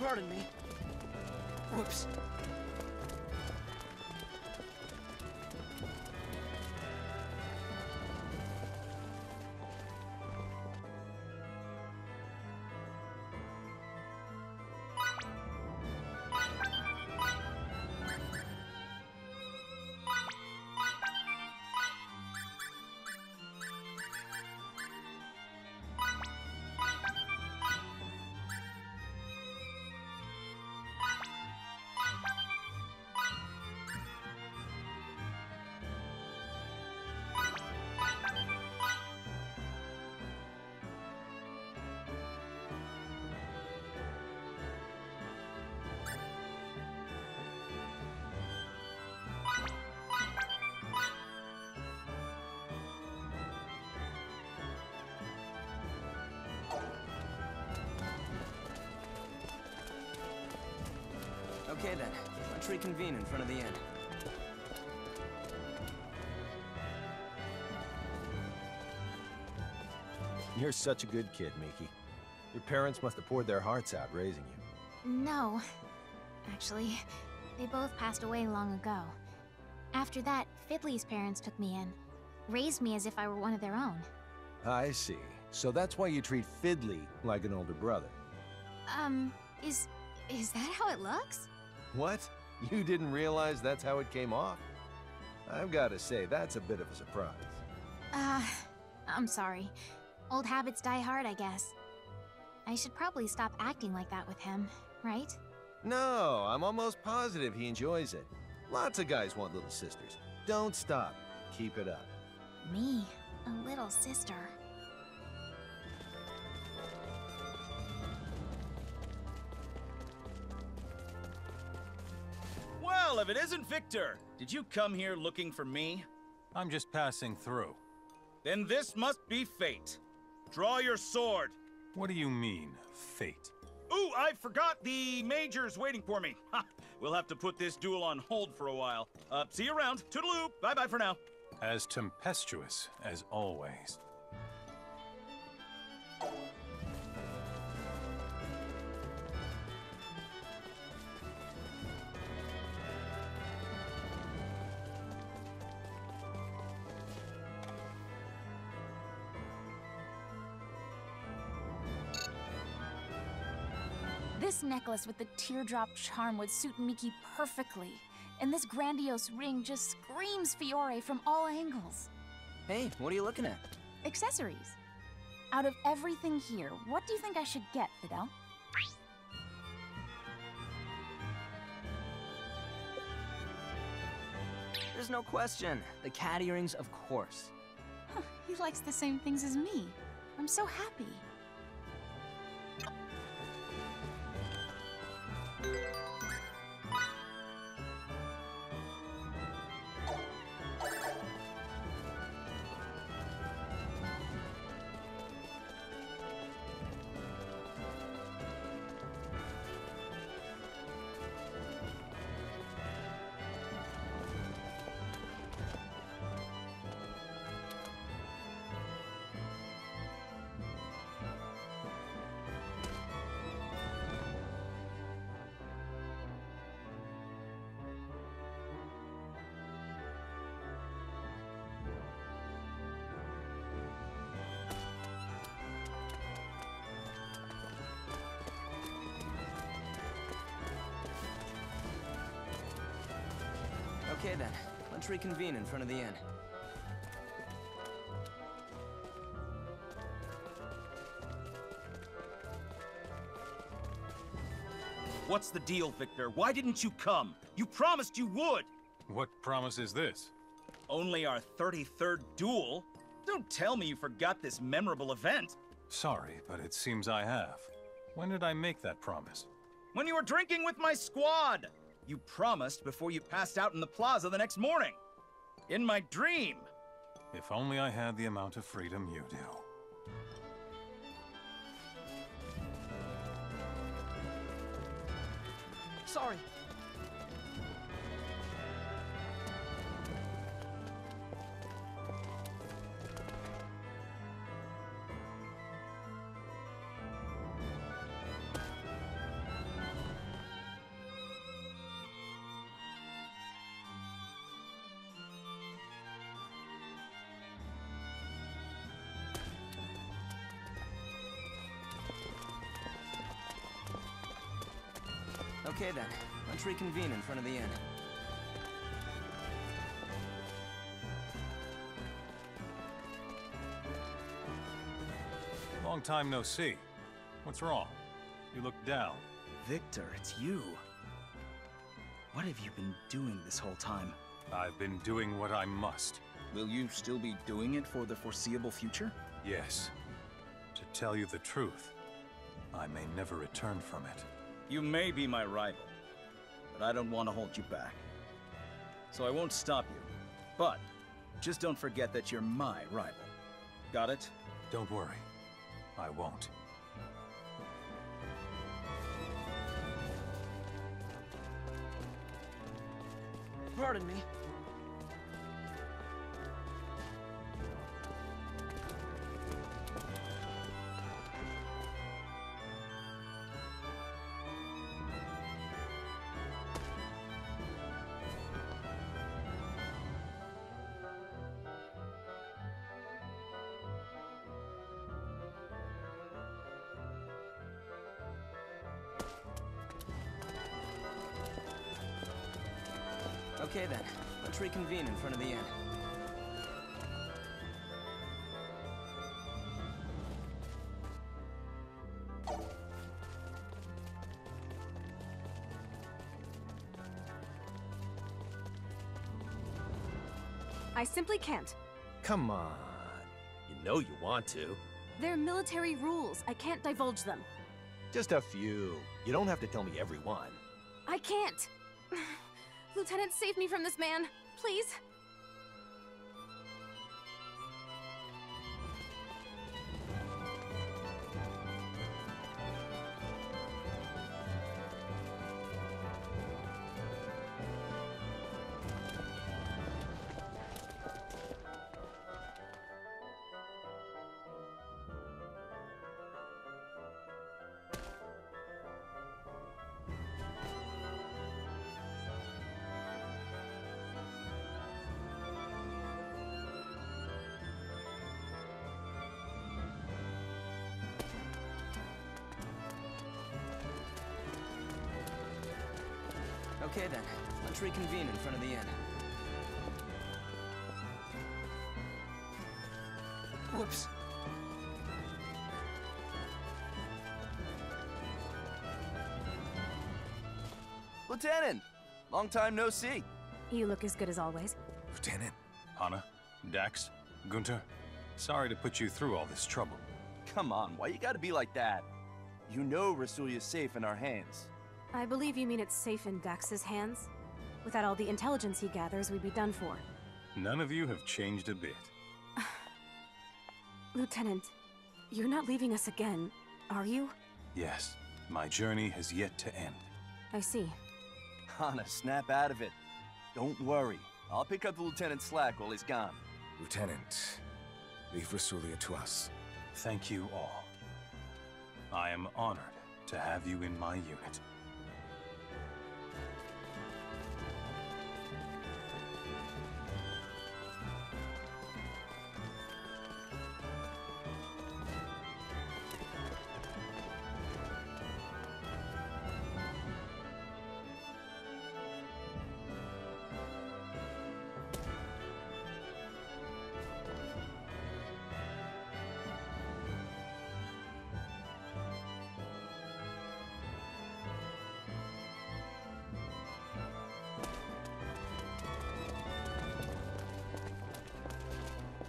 Pardon me. Whoops. Okay then, let's reconvene in front of the inn. You're such a good kid, Miki. Your parents must have poured their hearts out raising you. No. Actually, they both passed away long ago. After that, Fiddly's parents took me in. Raised me as if I were one of their own. I see. So that's why you treat Fiddly like an older brother. Is that how it looks? What? You didn't realize that's how it came off? I've got to say, that's a bit of a surprise. I'm sorry. Old habits die hard, I guess. I should probably stop acting like that with him, right? No, I'm almost positive he enjoys it. Lots of guys want little sisters. Don't stop. Keep it up. Me, a little sister. Well, if it isn't Victor, did you come here looking for me? I'm just passing through. Then this must be fate. Draw your sword. What do you mean, fate? Ooh, I forgot the Major's waiting for me. Ha! We'll have to put this duel on hold for a while. See you around. Toodaloo. Bye-bye for now. As tempestuous as always. This necklace with the teardrop charm would suit Miki perfectly. And this grandiose ring just screams Fiore from all angles. Hey, what are you looking at? Accessories. Out of everything here, what do you think I should get, Fidel? There's no question. The cat earrings, of course. Huh, he likes the same things as me. I'm so happy. Okay then, let's reconvene in front of the inn. What's the deal, Victor? Why didn't you come? You promised you would! What promise is this? Only our 33rd duel? Don't tell me you forgot this memorable event. Sorry, but it seems I have. When did I make that promise? When you were drinking with my squad! You promised before you passed out in the plaza the next morning. In my dream. If only I had the amount of freedom you do. Sorry. Okay then, let's reconvene in front of the inn. Long time no see. What's wrong? You look down. Victor, it's you. What have you been doing this whole time? I've been doing what I must. Will you still be doing it for the foreseeable future? Yes. To tell you the truth, I may never return from it. You may be my rival, but I don't want to hold you back. So I won't stop you. But just don't forget that you're my rival. Got it? Don't worry. I won't. Pardon me. Okay then, let's reconvene in front of the inn. I simply can't. Come on. You know you want to. They're military rules. I can't divulge them. Just a few. You don't have to tell me every one. I can't. Lieutenant, save me from this man, please. Okay then, let's reconvene in front of the inn. Whoops. Lieutenant! Long time no see. You look as good as always. Lieutenant. Hana, Dax, Gunter, sorry to put you through all this trouble. Come on, why you gotta be like that? You know Resulia's safe in our hands. I believe you mean it's safe in Dax's hands. Without all the intelligence he gathers, we'd be done for. None of you have changed a bit. Lieutenant, you're not leaving us again, are you? Yes, my journey has yet to end. I see. Hana, snap out of it. Don't worry. I'll pick up the lieutenant's slack while he's gone. Lieutenant, leave Resulia to us. Thank you all. I am honored to have you in my unit.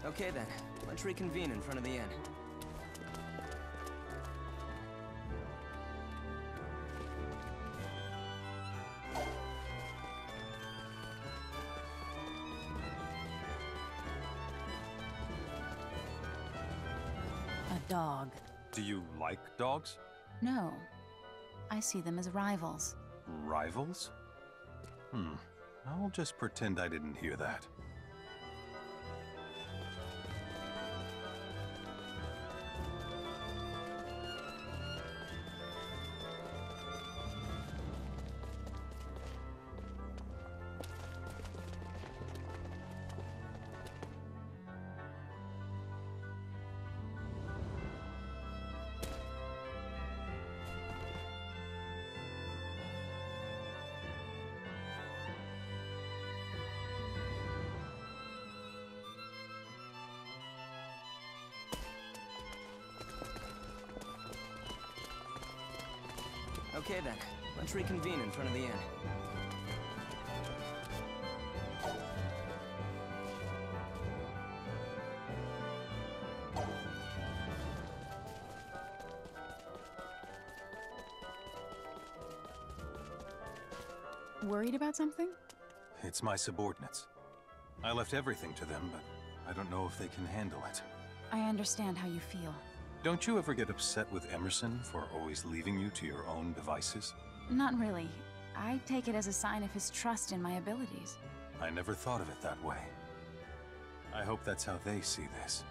Okay then, let's reconvene in front of the inn. A dog. Do you like dogs? No. I see them as rivals. Rivals? I'll just pretend I didn't hear that. Okay then, let's reconvene in front of the inn. Worried about something? It's my subordinates. I left everything to them, but I don't know if they can handle it. I understand how you feel. Don't you ever get upset with Emerson for always leaving you to your own devices? Not really. I take it as a sign of his trust in my abilities. I never thought of it that way. I hope that's how they see this.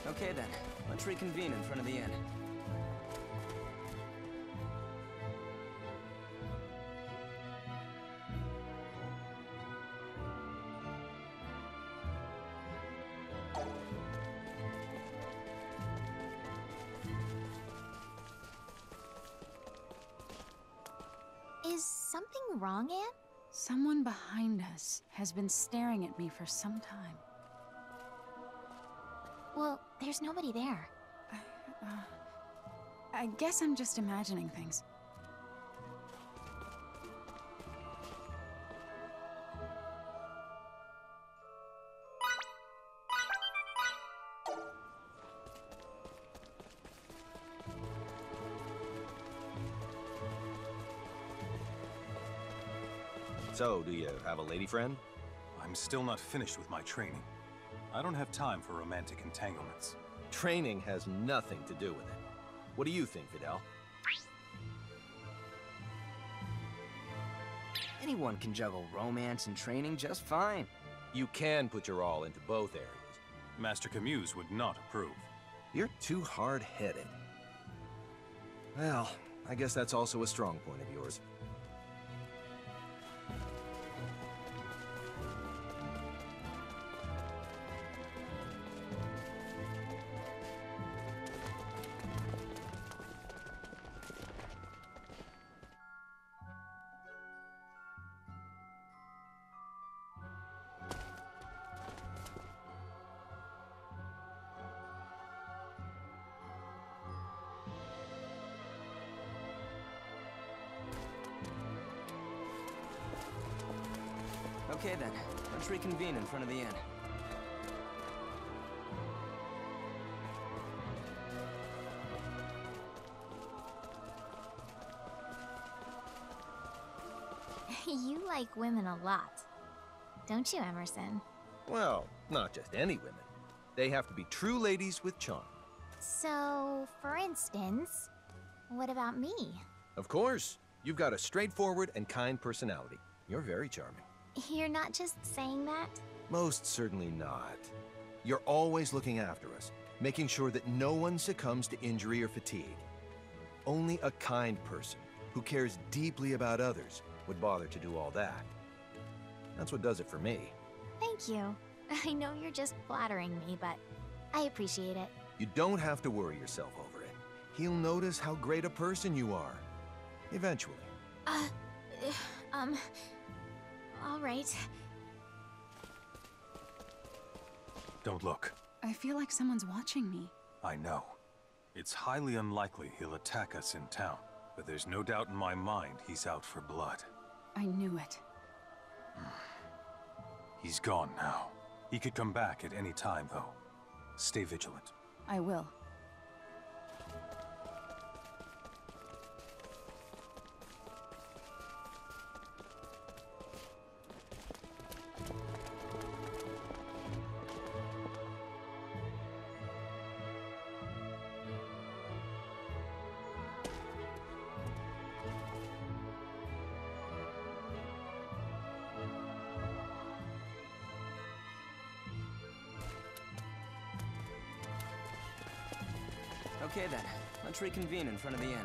Okay then, let's reconvene in front of the inn. Is something wrong, Anne? Someone behind us has been staring at me for some time. Well, there's nobody there. I guess I'm just imagining things. So, do you have a lady friend? I'm still not finished with my training. I don't have time for romantic entanglements. Training has nothing to do with it. What do you think, Fidel? Anyone can juggle romance and training just fine. You can put your all into both areas. Master Camus would not approve. You're too hard-headed. Well, I guess that's also a strong point of yours. Okay then, let's reconvene in front of the inn. You like women a lot. Don't you, Emerson? Well, not just any women. They have to be true ladies with charm. So, for instance, what about me? Of course. You've got a straightforward and kind personality. You're very charming. You're not just saying that? Most certainly not. You're always looking after us, making sure that no one succumbs to injury or fatigue. Only a kind person who cares deeply about others would bother to do all that. That's what does it for me. Thank you. I know you're just flattering me, but I appreciate it. You don't have to worry yourself over it. He'll notice how great a person you are. Eventually. All right. Don't look. I feel like someone's watching me. I know. It's highly unlikely he'll attack us in town, but there's no doubt in my mind he's out for blood. I knew it. He's gone now. He could come back at any time, though. Stay vigilant. I will. Okay then, let's reconvene in front of the inn.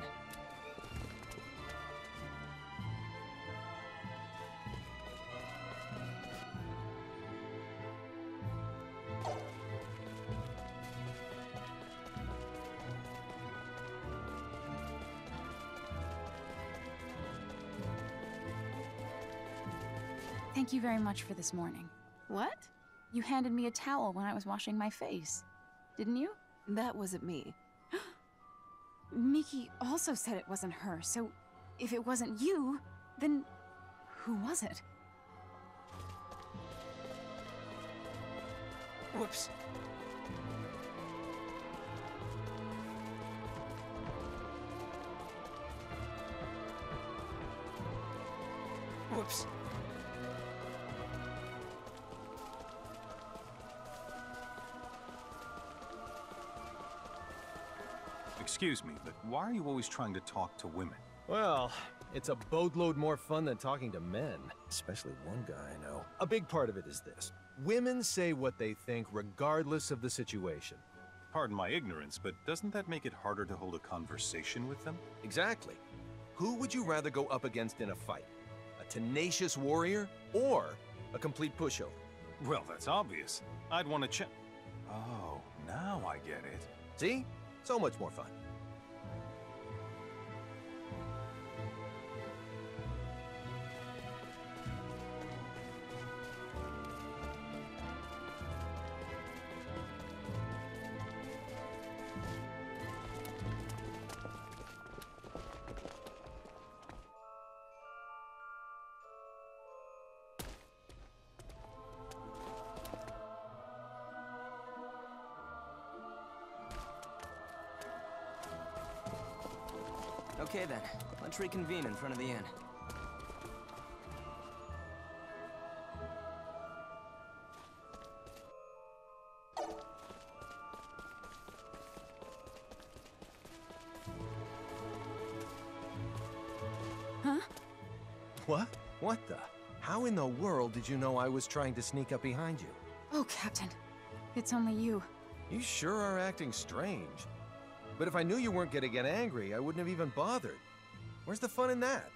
Thank you very much for this morning. What? You handed me a towel when I was washing my face, didn't you? That wasn't me. Miki also said it wasn't her, so if it wasn't you, then who was it? Whoops. Whoops. Excuse me, but why are you always trying to talk to women? Well, it's a boatload more fun than talking to men. Especially one guy I know. A big part of it is this. Women say what they think regardless of the situation. Pardon my ignorance, but doesn't that make it harder to hold a conversation with them? Exactly. Who would you rather go up against in a fight? A tenacious warrior or a complete pushover? Well, that's obvious. I'd want to check. Oh, now I get it. See? So much more fun. Okay then, let's reconvene in front of the inn. Huh? What? What the? How in the world did you know I was trying to sneak up behind you? Oh, Captain. It's only you. You sure are acting strange. But if I knew you weren't gonna get angry, I wouldn't have even bothered. Where's the fun in that?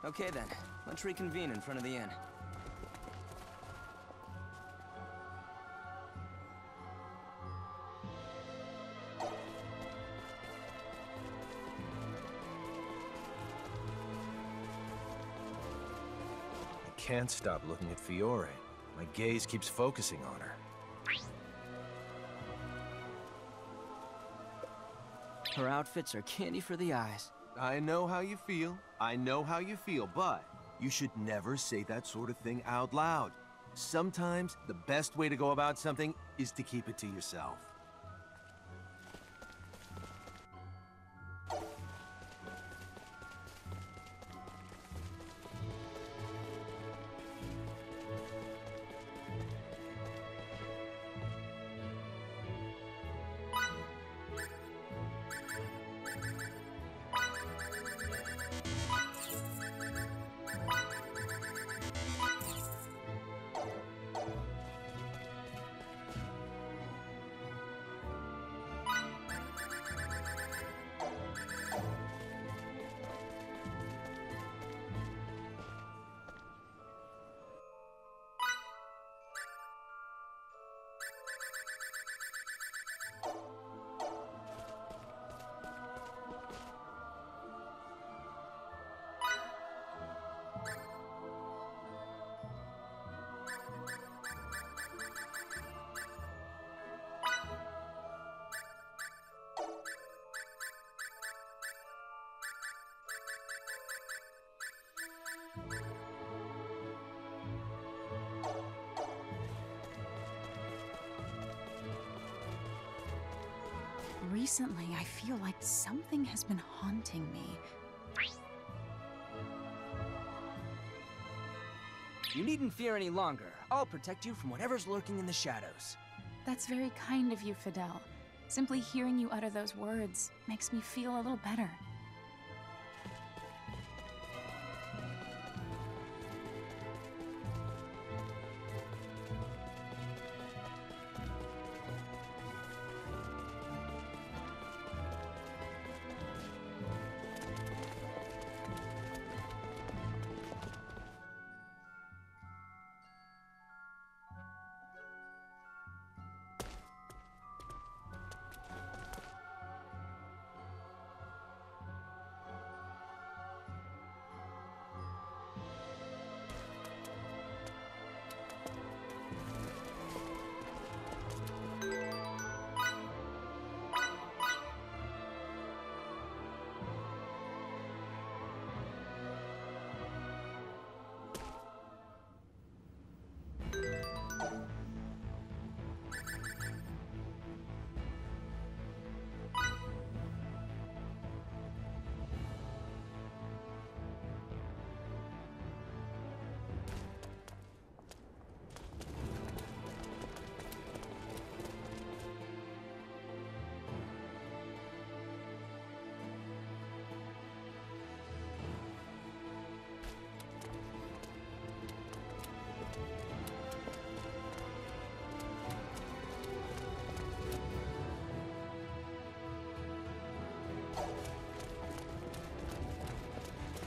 Okay then, let's reconvene in front of the inn. I can't stop looking at Fiore. My gaze keeps focusing on her. Her outfits are candy for the eyes. I know how you feel. I know how you feel, but you should never say that sort of thing out loud. Sometimes the best way to go about something is to keep it to yourself. Recently, I feel like something has been haunting me. You needn't fear any longer. I'll protect you from whatever's lurking in the shadows. That's very kind of you, Fidel. Simply hearing you utter those words makes me feel a little better.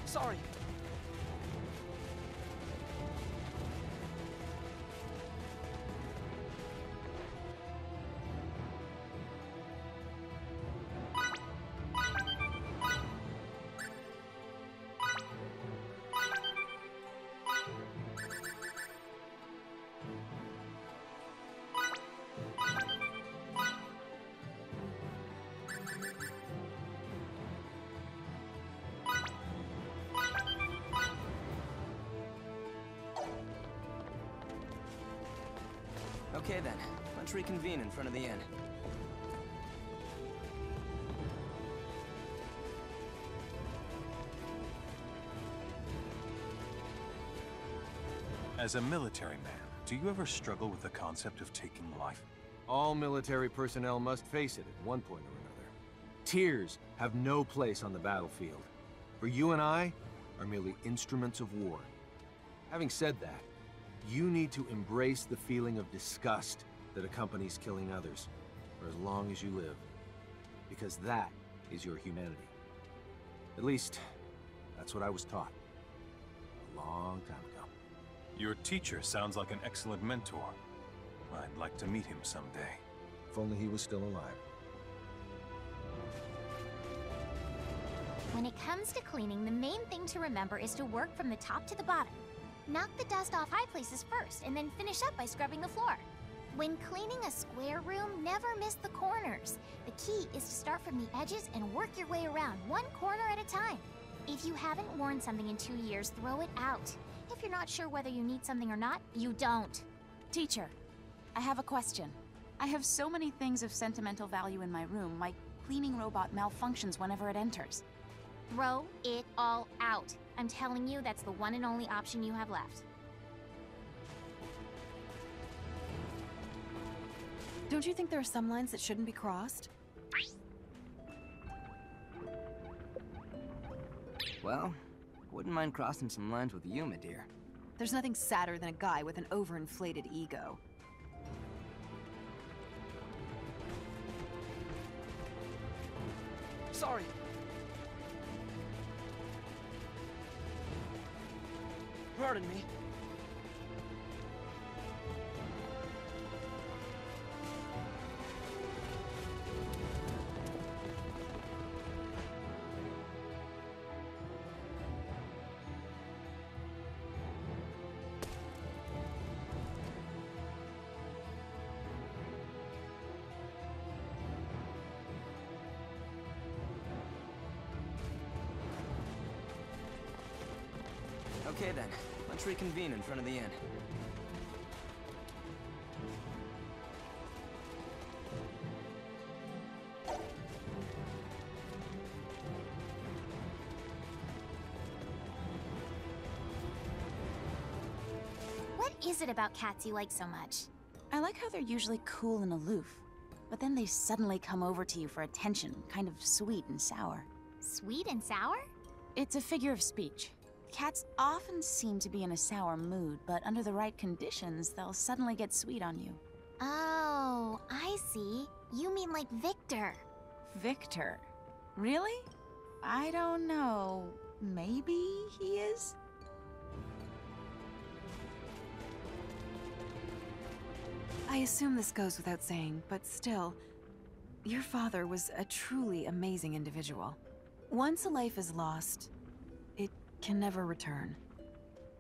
Sorry. Okay then, let's reconvene in front of the inn. As a military man, do you ever struggle with the concept of taking life? All military personnel must face it at one point or another. Tears have no place on the battlefield. For you and I are merely instruments of war. Having said that, you need to embrace the feeling of disgust that accompanies killing others, for as long as you live. Because that is your humanity. At least, that's what I was taught. A long time ago. Your teacher sounds like an excellent mentor. I'd like to meet him someday. If only he was still alive. When it comes to cleaning, the main thing to remember is to work from the top to the bottom. Knock the dust off high places first, and then finish up by scrubbing the floor. When cleaning a square room, never miss the corners. The key is to start from the edges and work your way around, one corner at a time. If you haven't worn something in 2 years, throw it out. If you're not sure whether you need something or not, you don't. Teacher, I have a question. I have so many things of sentimental value in my room, my cleaning robot malfunctions whenever it enters. Throw it all out. I'm telling you, that's the one and only option you have left. Don't you think there are some lines that shouldn't be crossed? Well, wouldn't mind crossing some lines with you, my dear. There's nothing sadder than a guy with an overinflated ego. Sorry. Pardon me. Okay then, let's reconvene in front of the inn. is it about cats you like so much? I like how they're usually cool and aloof, but then they suddenly come over to you for attention, kind of sweet and sour. Sweet and sour? It's a figure of speech. Cats often seem to be in a sour mood, but under the right conditions, they'll suddenly get sweet on you. Oh, I see. You mean like Victor. Victor? Really? I don't know. Maybe he is? I assume this goes without saying, but still, your father was a truly amazing individual. Once a life is lost, it can never return.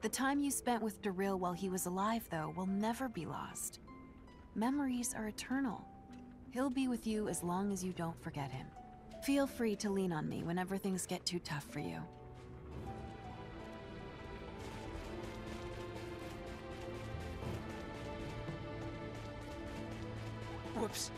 The time you spent with Daryl while he was alive, though, will never be lost. Memories are eternal. He'll be with you as long as you don't forget him. Feel free to lean on me whenever things get too tough for you. Whoops.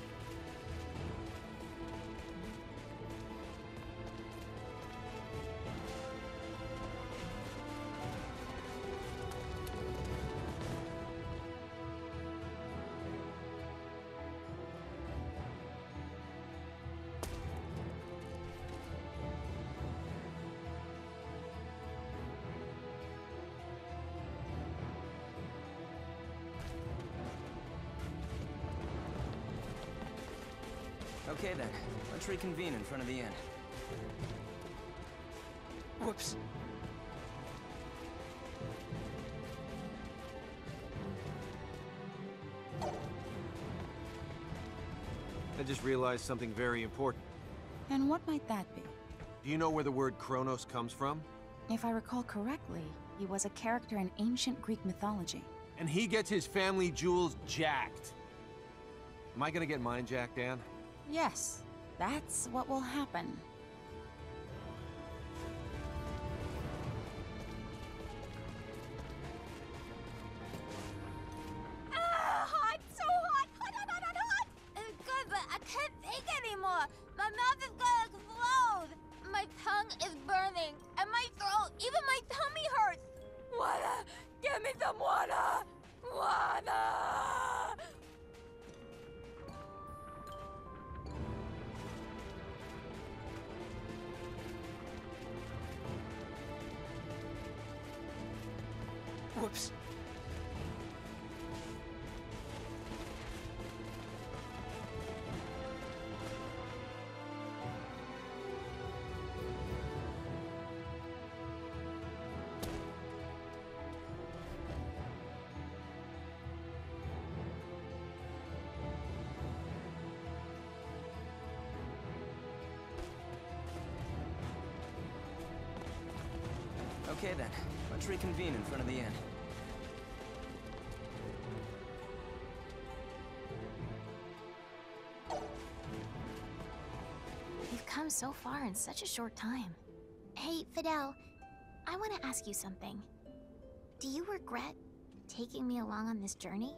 Okay then, let's reconvene in front of the inn. Whoops. I just realized something very important. And what might that be? Do you know where the word Kronos comes from? If I recall correctly, he was a character in ancient Greek mythology. And he gets his family jewels jacked. Am I gonna get mine jacked, Dan? Yes, that's what will happen. Hot! So hot! Hot! Good, but I can't take anymore. My mouth is gonna explode. My tongue is burning, and my throat, even my tummy hurts. Water! Give me some water! Water! Whoops. Okay then, let's reconvene in front of the inn. You've come so far in such a short time. Hey, Fidel, I want to ask you something. Do you regret taking me along on this journey?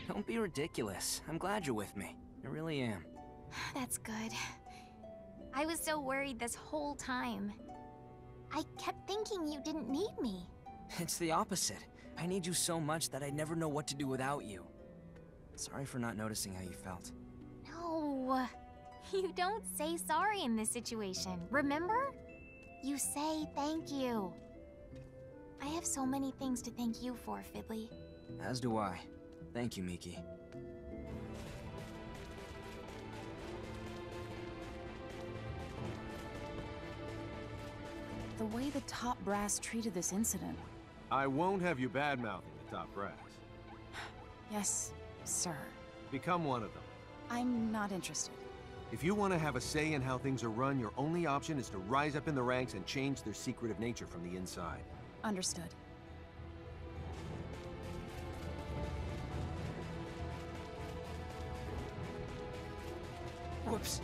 Don't be ridiculous. I'm glad you're with me. I really am. That's good. I was so worried this whole time. I kept thinking you didn't need me. It's the opposite. I need you so much that I'd never know what to do without you. Sorry for not noticing how you felt. No, you don't say sorry in this situation, remember? You say thank you. I have so many things to thank you for, Fiddly. As do I. Thank you, Miki. The way the top brass treated this incident. I won't have you bad-mouthing the top brass. Yes, sir. Become one of them. I'm not interested. If you want to have a say in how things are run, your only option is to rise up in the ranks and change their secretive nature from the inside. Understood. Whoops.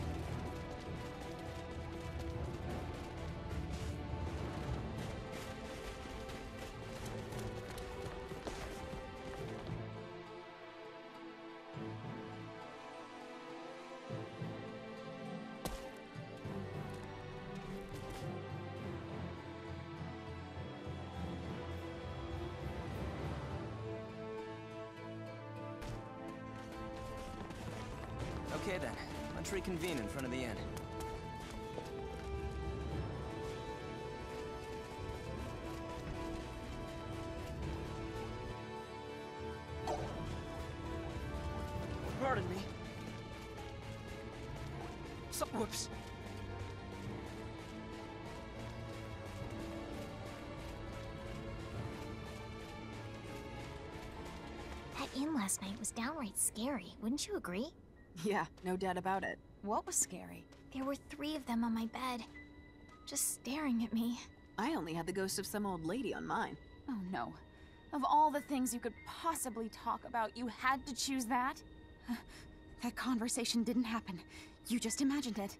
Okay then, let's reconvene in front of the inn. Pardon me. Whoops. That inn last night was downright scary, wouldn't you agree? Yeah, no doubt about it. What was scary? There were 3 of them on my bed, just staring at me. I only had the ghost of some old lady on mine. Oh no. Of all the things you could possibly talk about, you had to choose that? That conversation didn't happen. You just imagined it.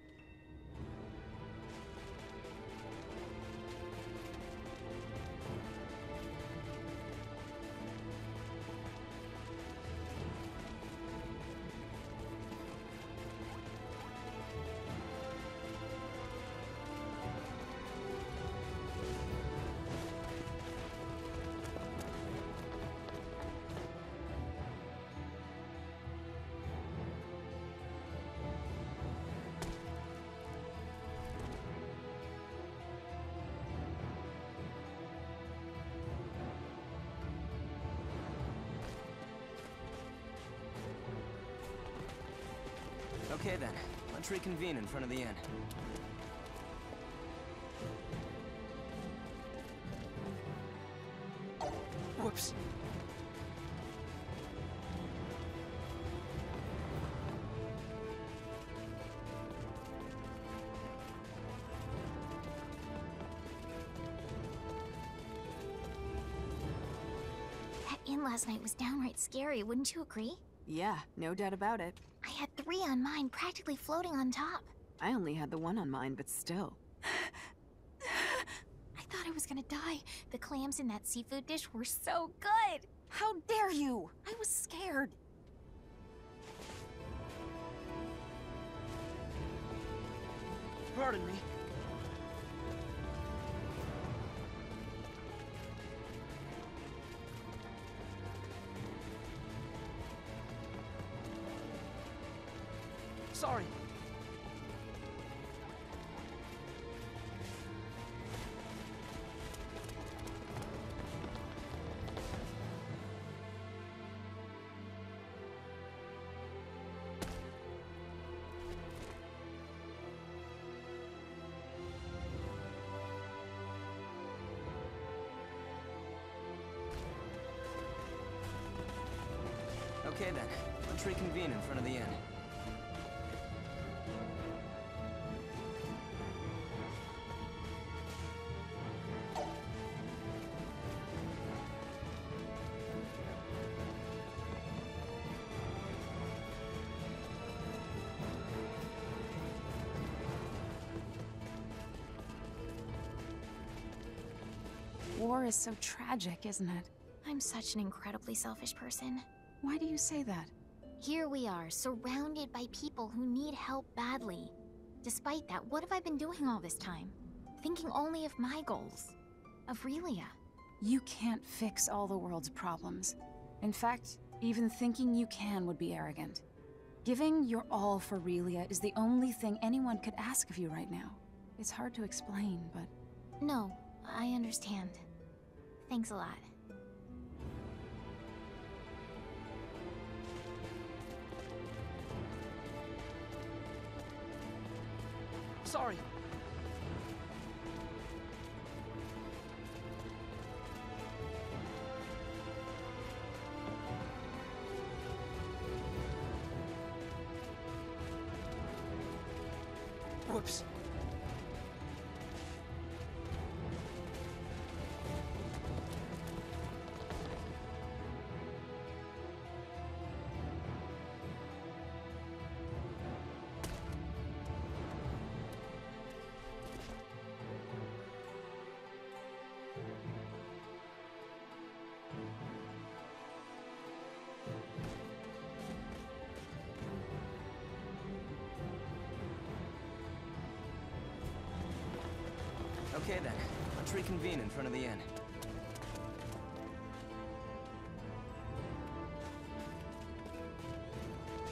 Okay then, let's reconvene in front of the inn. Whoops. That inn last night was downright scary, wouldn't you agree? Yeah, no doubt about it. I had 3 on mine, practically floating on top. I only had the 1 on mine, but still. I thought I was gonna die. The clams in that seafood dish were so good. How dare you! I was scared. Pardon me. Sorry. Okay then, let's reconvene in front of the inn. War is so tragic, isn't it? I'm such an incredibly selfish person. Why do you say that? Here we are, surrounded by people who need help badly. Despite that, what have I been doing all this time? Thinking only of my goals. Of Relia. You can't fix all the world's problems. In fact, even thinking you can would be arrogant. Giving your all for Relia is the only thing anyone could ask of you right now. It's hard to explain, but... No, I understand. Thanks a lot. Sorry. Whoops. Okay then, let's reconvene in front of the inn.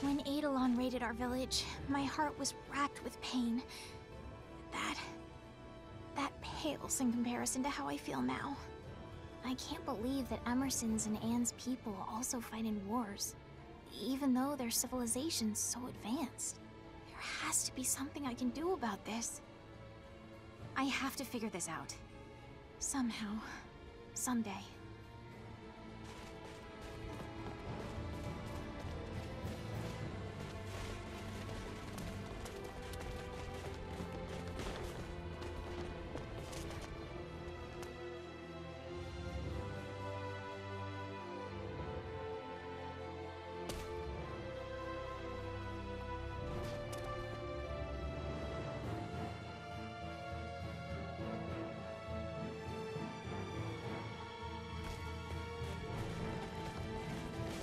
When Eidolon raided our village, my heart was racked with pain. That pales in comparison to how I feel now. I can't believe that Emerson's and Anne's people also fight in wars, even though their civilization's so advanced. There has to be something I can do about this. I have to figure this out. Somehow. Someday.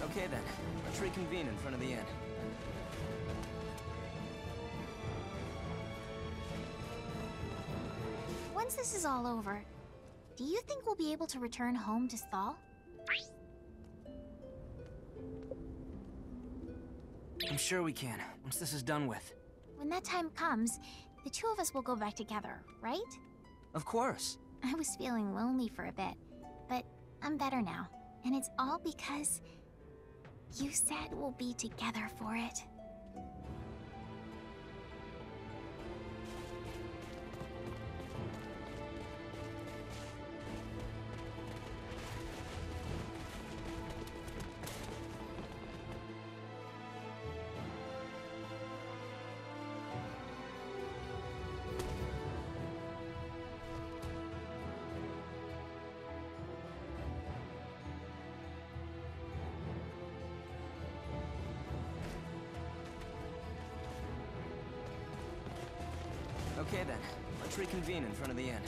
Okay then, let's reconvene in front of the inn. Once this is all over, do you think we'll be able to return home to Sthal? I'm sure we can, once this is done with. When that time comes, the two of us will go back together, right? Of course. I was feeling lonely for a bit, but I'm better now. And it's all because you said we'll be together for it. Okay then, let's reconvene in front of the inn.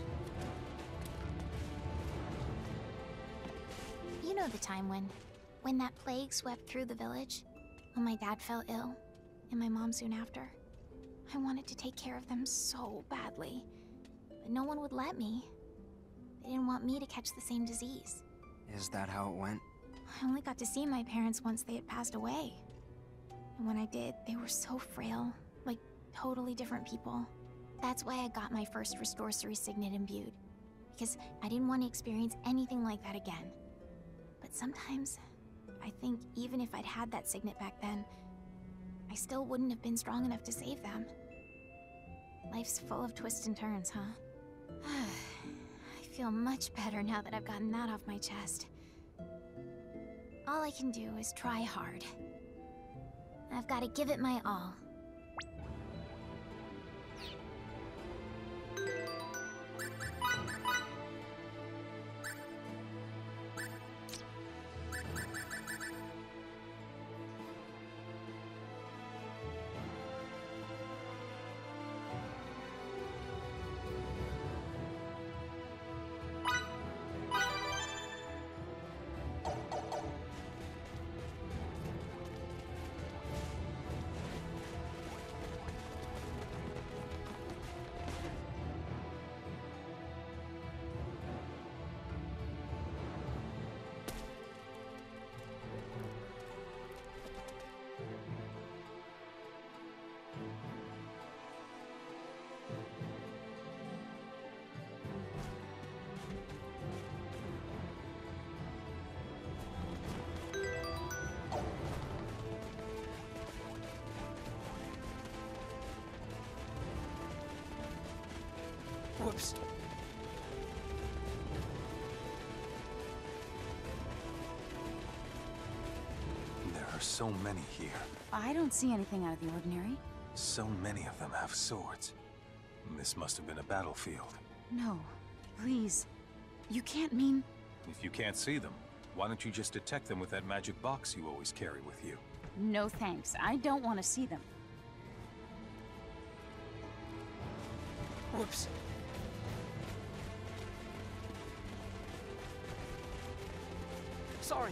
You know the time when that plague swept through the village? When my dad fell ill, and my mom soon after? I wanted to take care of them so badly, but no one would let me. They didn't want me to catch the same disease. Is that how it went? I only got to see my parents once they had passed away. And when I did, they were so frail, like totally different people. That's why I got my first Restore 3 Signet imbued, because I didn't want to experience anything like that again. But sometimes, I think even if I'd had that Signet back then, I still wouldn't have been strong enough to save them. Life's full of twists and turns, huh? I feel much better now that I've gotten that off my chest. All I can do is try hard. I've got to give it my all. Whoops. There are so many here. I don't see anything out of the ordinary. So many of them have swords. This must have been a battlefield. No, please. You can't mean... If you can't see them, why don't you just detect them with that magic box you always carry with you? No thanks. I don't want to see them. Whoops. Sorry.